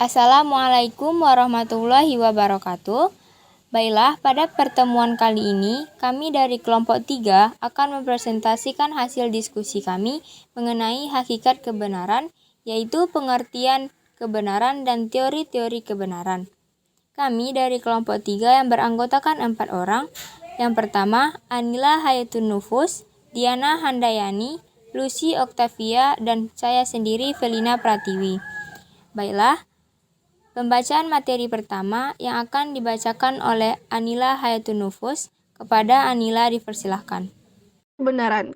Assalamualaikum warahmatullahi wabarakatuh. Baiklah, pada pertemuan kali ini, kami dari kelompok 3 akan mempresentasikan hasil diskusi kami mengenai hakikat kebenaran, yaitu pengertian kebenaran dan teori-teori kebenaran. Kami dari kelompok 3 yang beranggotakan 4 orang. Yang pertama, Anila Hayatun Nufus, Diana Handayani, Lucy Octavia, dan saya sendiri Felina Pratiwi. Baiklah, pembacaan materi pertama yang akan dibacakan oleh Anila Hayatun Nufus. Kepada Anila dipersilahkan.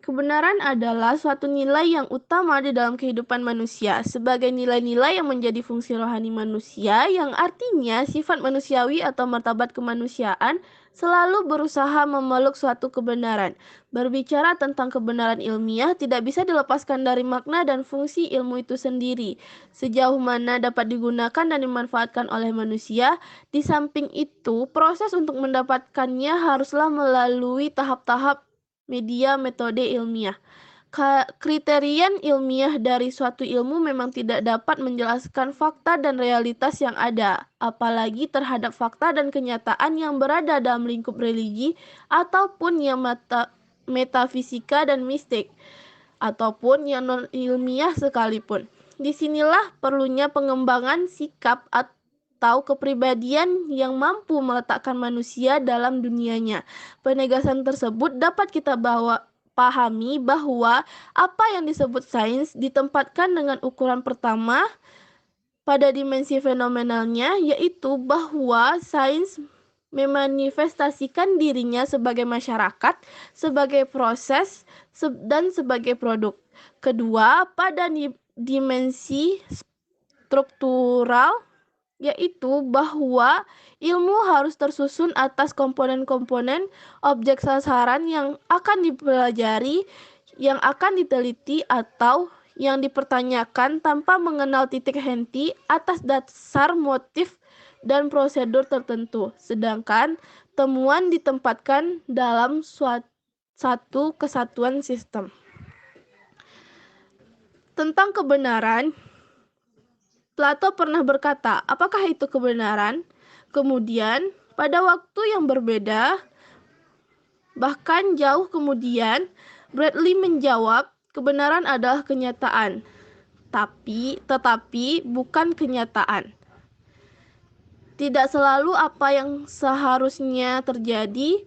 Kebenaran adalah suatu nilai yang utama di dalam kehidupan manusia, sebagai nilai-nilai yang menjadi fungsi rohani manusia, yang artinya sifat manusiawi atau martabat kemanusiaan selalu berusaha memeluk suatu kebenaran. Berbicara tentang kebenaran ilmiah tidak bisa dilepaskan dari makna dan fungsi ilmu itu sendiri, sejauh mana dapat digunakan dan dimanfaatkan oleh manusia. Di samping itu, proses untuk mendapatkannya haruslah melalui tahap-tahap media metode ilmiah. Kriterian ilmiah dari suatu ilmu memang tidak dapat menjelaskan fakta dan realitas yang ada, apalagi terhadap fakta dan kenyataan yang berada dalam lingkup religi ataupun yang metafisika dan mistik, ataupun yang non-ilmiah sekalipun. Disinilah perlunya pengembangan sikap atau kepribadian yang mampu meletakkan manusia dalam dunianya. Penegasan tersebut dapat kita pahami bahwa apa yang disebut sains ditempatkan dengan ukuran pertama pada dimensi fenomenalnya, yaitu bahwa sains memanifestasikan dirinya sebagai masyarakat, sebagai proses, dan sebagai produk. Kedua, pada dimensi struktural, yaitu bahwa ilmu harus tersusun atas komponen-komponen objek sasaran yang akan dipelajari, yang akan diteliti atau yang dipertanyakan tanpa mengenal titik henti atas dasar motif dan prosedur tertentu. Sedangkan temuan ditempatkan dalam satu kesatuan sistem. Tentang kebenaran, Plato pernah berkata, apakah itu kebenaran? Kemudian, pada waktu yang berbeda, bahkan jauh kemudian, Bradley menjawab, kebenaran adalah kenyataan, tetapi bukan kenyataan. Tidak selalu apa yang seharusnya terjadi,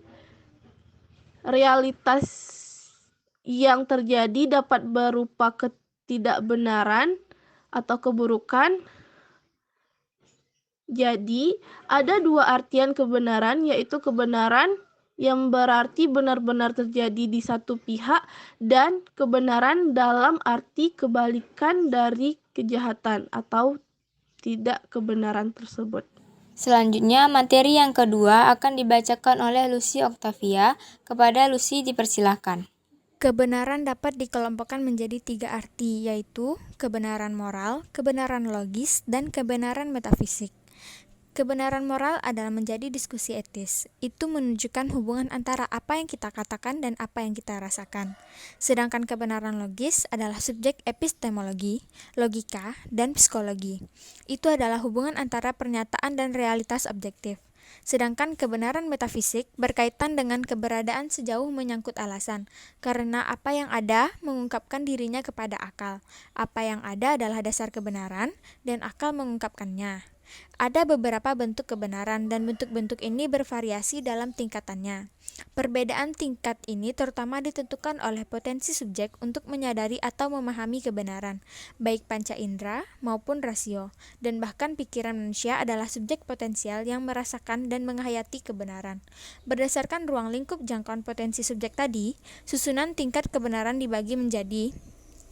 realitas yang terjadi dapat berupa ketidakbenaran atau keburukan. Jadi, ada dua artian kebenaran, yaitu kebenaran yang berarti benar-benar terjadi di satu pihak dan kebenaran dalam arti kebalikan dari kejahatan atau tidak kebenaran tersebut. Selanjutnya, materi yang kedua akan dibacakan oleh Lucy Octavia. Kepada Lucy dipersilahkan. Kebenaran dapat dikelompokkan menjadi 3 arti, yaitu kebenaran moral, kebenaran logis, dan kebenaran metafisik. Kebenaran moral adalah menjadi diskusi etis. Itu menunjukkan hubungan antara apa yang kita katakan dan apa yang kita rasakan. Sedangkan kebenaran logis adalah subjek epistemologi, logika, dan psikologi. Itu adalah hubungan antara pernyataan dan realitas objektif. Sedangkan kebenaran metafisik berkaitan dengan keberadaan sejauh menyangkut alasan, karena apa yang ada mengungkapkan dirinya kepada akal. Apa yang ada adalah dasar kebenaran, dan akal mengungkapkannya. Ada beberapa bentuk kebenaran, dan bentuk-bentuk ini bervariasi dalam tingkatannya. Perbedaan tingkat ini terutama ditentukan oleh potensi subjek untuk menyadari atau memahami kebenaran, baik panca indera maupun rasio, dan bahkan pikiran manusia adalah subjek potensial yang merasakan dan menghayati kebenaran. Berdasarkan ruang lingkup jangkauan potensi subjek tadi, susunan tingkat kebenaran dibagi menjadi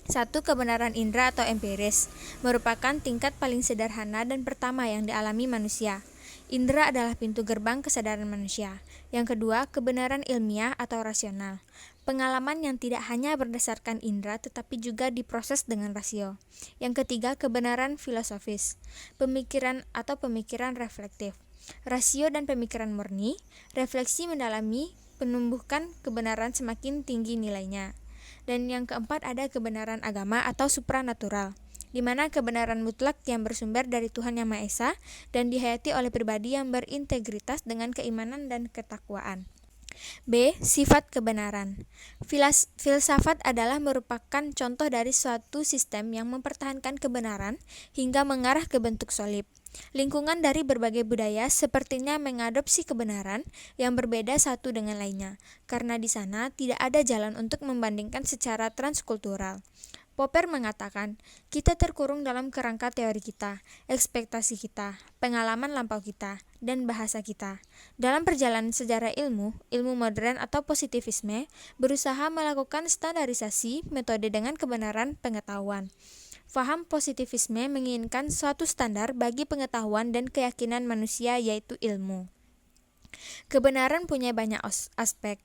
1. Kebenaran indera atau empiris, merupakan tingkat paling sederhana dan pertama yang dialami manusia. Indera adalah pintu gerbang kesadaran manusia. Yang kedua, kebenaran ilmiah atau rasional. Pengalaman yang tidak hanya berdasarkan indera tetapi juga diproses dengan rasio. Yang ketiga, kebenaran filosofis. Pemikiran atau pemikiran reflektif. Rasio dan pemikiran murni, refleksi mendalami penumbuhkan kebenaran semakin tinggi nilainya. Dan yang keempat ada kebenaran agama atau supranatural. di mana kebenaran mutlak yang bersumber dari Tuhan Yang Maha Esa dan dihayati oleh pribadi yang berintegritas dengan keimanan dan ketakwaan. B. Sifat kebenaran. Filsafat adalah merupakan contoh dari suatu sistem yang mempertahankan kebenaran hingga mengarah ke bentuk solid. Lingkungan dari berbagai budaya sepertinya mengadopsi kebenaran yang berbeda satu dengan lainnya, karena di sana tidak ada jalan untuk membandingkan secara transkultural. Popper mengatakan, kita terkurung dalam kerangka teori kita, ekspektasi kita, pengalaman lampau kita, dan bahasa kita. Dalam perjalanan sejarah ilmu modern atau positivisme, berusaha melakukan standarisasi metode dengan kebenaran pengetahuan. Faham positivisme menginginkan suatu standar bagi pengetahuan dan keyakinan manusia, yaitu ilmu. Kebenaran punya banyak aspek,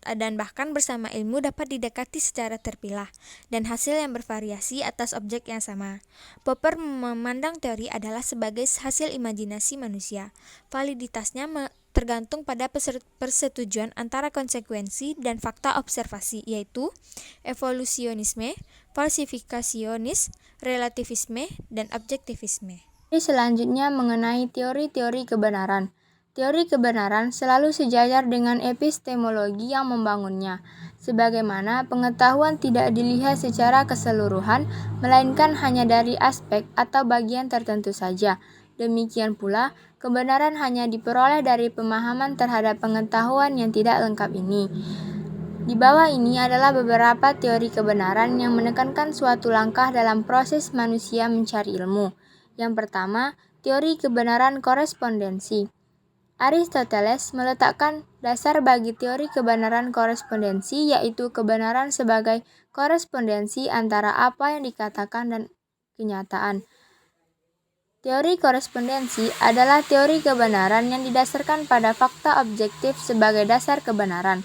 dan bahkan bersama ilmu dapat didekati secara terpilah, dan hasil yang bervariasi atas objek yang sama. Popper memandang teori adalah sebagai hasil imajinasi manusia. Validitasnya tergantung pada persetujuan antara konsekuensi dan fakta observasi, yaitu evolusionisme, falsifikasionis, relativisme, dan objektivisme. Selanjutnya mengenai teori-teori kebenaran. Teori kebenaran selalu sejajar dengan epistemologi yang membangunnya, sebagaimana pengetahuan tidak dilihat secara keseluruhan, melainkan hanya dari aspek atau bagian tertentu saja. Demikian pula, kebenaran hanya diperoleh dari pemahaman terhadap pengetahuan yang tidak lengkap ini. Di bawah ini adalah beberapa teori kebenaran yang menekankan suatu langkah dalam proses manusia mencari ilmu. Yang pertama, teori kebenaran korespondensi. Aristoteles meletakkan dasar bagi teori kebenaran korespondensi, yaitu kebenaran sebagai korespondensi antara apa yang dikatakan dan kenyataan. Teori korespondensi adalah teori kebenaran yang didasarkan pada fakta objektif sebagai dasar kebenaran.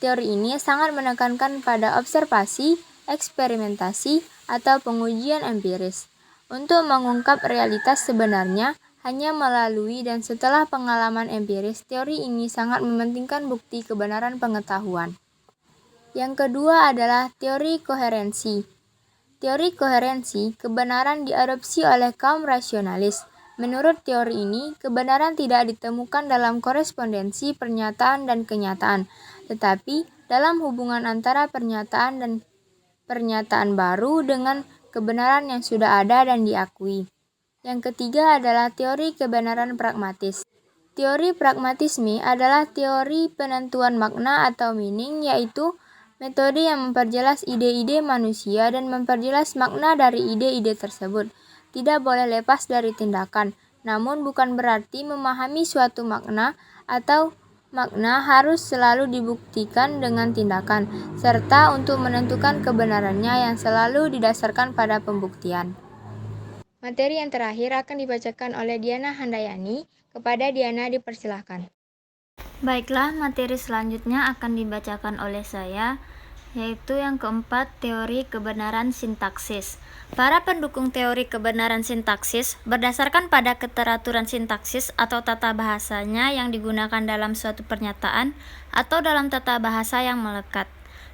Teori ini sangat menekankan pada observasi, eksperimentasi, atau pengujian empiris. Untuk mengungkap realitas sebenarnya, hanya melalui dan setelah pengalaman empiris, teori ini sangat mementingkan bukti kebenaran pengetahuan. Yang kedua adalah teori koherensi. Teori koherensi, kebenaran diadopsi oleh kaum rasionalis. Menurut teori ini, kebenaran tidak ditemukan dalam korespondensi pernyataan dan kenyataan, tetapi dalam hubungan antara pernyataan dan pernyataan baru dengan kebenaran yang sudah ada dan diakui. Yang ketiga adalah teori kebenaran pragmatis. Teori pragmatisme adalah teori penentuan makna atau meaning, yaitu metode yang memperjelas ide-ide manusia dan memperjelas makna dari ide-ide tersebut. Tidak boleh lepas dari tindakan, namun bukan berarti memahami suatu makna atau makna harus selalu dibuktikan dengan tindakan, serta untuk menentukan kebenarannya yang selalu didasarkan pada pembuktian. Materi yang terakhir akan dibacakan oleh Diana Handayani. Kepada Diana dipersilahkan. Baiklah, materi selanjutnya akan dibacakan oleh saya, yaitu yang keempat, teori kebenaran sintaksis. Para pendukung teori kebenaran sintaksis berdasarkan pada keteraturan sintaksis atau tata bahasanya yang digunakan dalam suatu pernyataan atau dalam tata bahasa yang melekat.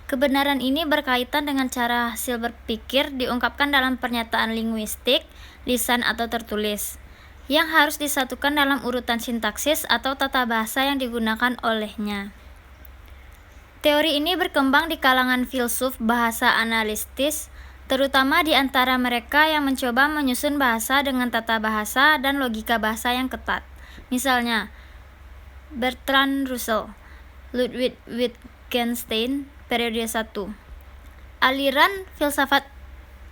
Kebenaran ini berkaitan dengan cara hasil berpikir diungkapkan dalam pernyataan linguistik, lisan atau tertulis, yang harus disatukan dalam urutan sintaksis atau tata bahasa yang digunakan olehnya. Teori ini berkembang di kalangan filsuf bahasa analitis, terutama di antara mereka yang mencoba menyusun bahasa dengan tata bahasa dan logika bahasa yang ketat. Misalnya, Bertrand Russell, Ludwig Wittgenstein, periode 1. Aliran filsafat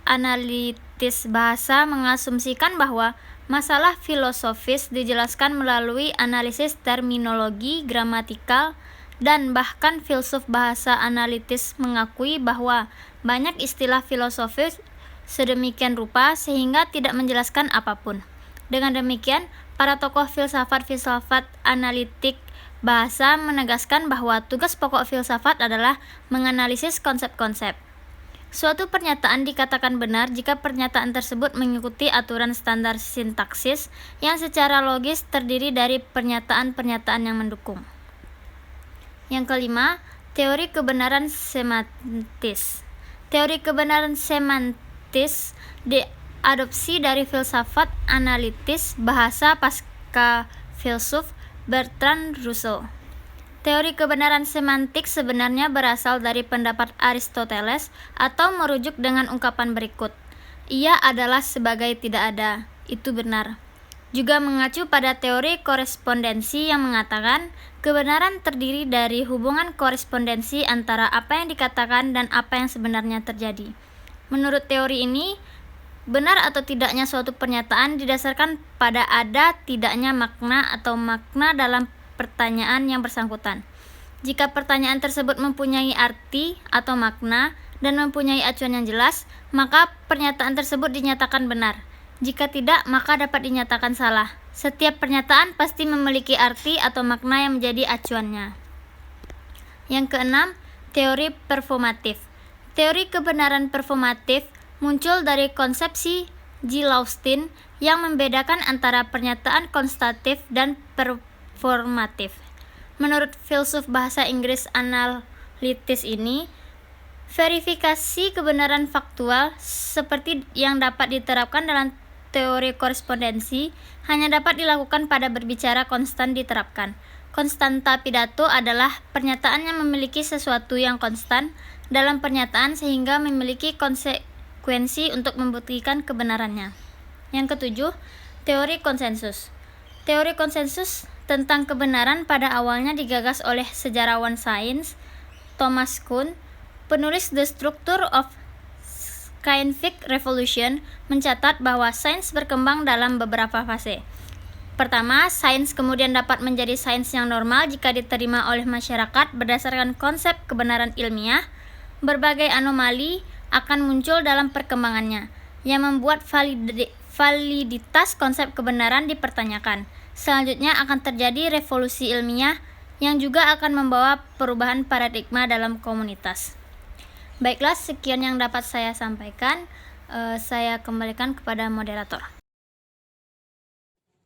analitis bahasa mengasumsikan bahwa masalah filosofis dijelaskan melalui analisis terminologi, gramatikal, dan bahkan filsuf bahasa analitis mengakui bahwa banyak istilah filosofis sedemikian rupa sehingga tidak menjelaskan apapun. Dengan demikian, para tokoh filsafat analitik bahasa menegaskan bahwa tugas pokok filsafat adalah menganalisis konsep-konsep. Suatu pernyataan dikatakan benar jika pernyataan tersebut mengikuti aturan standar sintaksis yang secara logis terdiri dari pernyataan-pernyataan yang mendukung. Yang kelima, teori kebenaran semantis. Teori kebenaran semantis adopsi dari filsafat analitis bahasa pasca filsuf Bertrand Russell. Teori kebenaran semantik sebenarnya berasal dari pendapat Aristoteles atau merujuk dengan ungkapan berikut. Ia adalah sebagai tidak ada, itu benar. Juga mengacu pada teori korespondensi yang mengatakan kebenaran terdiri dari hubungan korespondensi antara apa yang dikatakan dan apa yang sebenarnya terjadi. Menurut teori ini, benar atau tidaknya suatu pernyataan didasarkan pada ada tidaknya makna atau makna dalam pertanyaan yang bersangkutan. Jika pertanyaan tersebut mempunyai arti atau makna dan mempunyai acuan yang jelas, maka pernyataan tersebut dinyatakan benar. Jika tidak, maka dapat dinyatakan salah. Setiap pernyataan pasti memiliki arti atau makna yang menjadi acuannya. Yang keenam, teori performatif. Teori kebenaran performatif muncul dari konsepsi G. Laustin yang membedakan antara pernyataan konstatif dan performatif. Menurut filsuf bahasa Inggris analitis ini, verifikasi kebenaran faktual seperti yang dapat diterapkan dalam teori korespondensi hanya dapat dilakukan pada berbicara konstan diterapkan. Konstanta pidato adalah pernyataan yang memiliki sesuatu yang konstan dalam pernyataan sehingga memiliki konsekuensi untuk membuktikan kebenarannya. Yang ketujuh, teori konsensus. Teori konsensus tentang kebenaran pada awalnya digagas oleh sejarawan sains Thomas Kuhn. Penulis The Structure of Scientific Revolution mencatat bahwa sains berkembang dalam beberapa fase. Pertama, sains kemudian dapat menjadi sains yang normal jika diterima oleh masyarakat berdasarkan konsep kebenaran ilmiah. Berbagai anomali akan muncul dalam perkembangannya, yang membuat validitas konsep kebenaran dipertanyakan. Selanjutnya akan terjadi revolusi ilmiah yang juga akan membawa perubahan paradigma dalam komunitas. Baiklah, sekian yang dapat saya sampaikan. Saya kembalikan kepada moderator.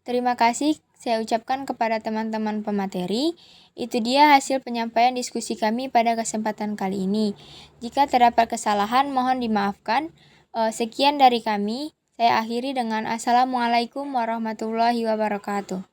Terima kasih saya ucapkan kepada teman-teman pemateri. Itu dia hasil penyampaian diskusi kami pada kesempatan kali ini. Jika terdapat kesalahan, mohon dimaafkan. Sekian dari kami. Saya akhiri dengan Assalamualaikum warahmatullahi wabarakatuh.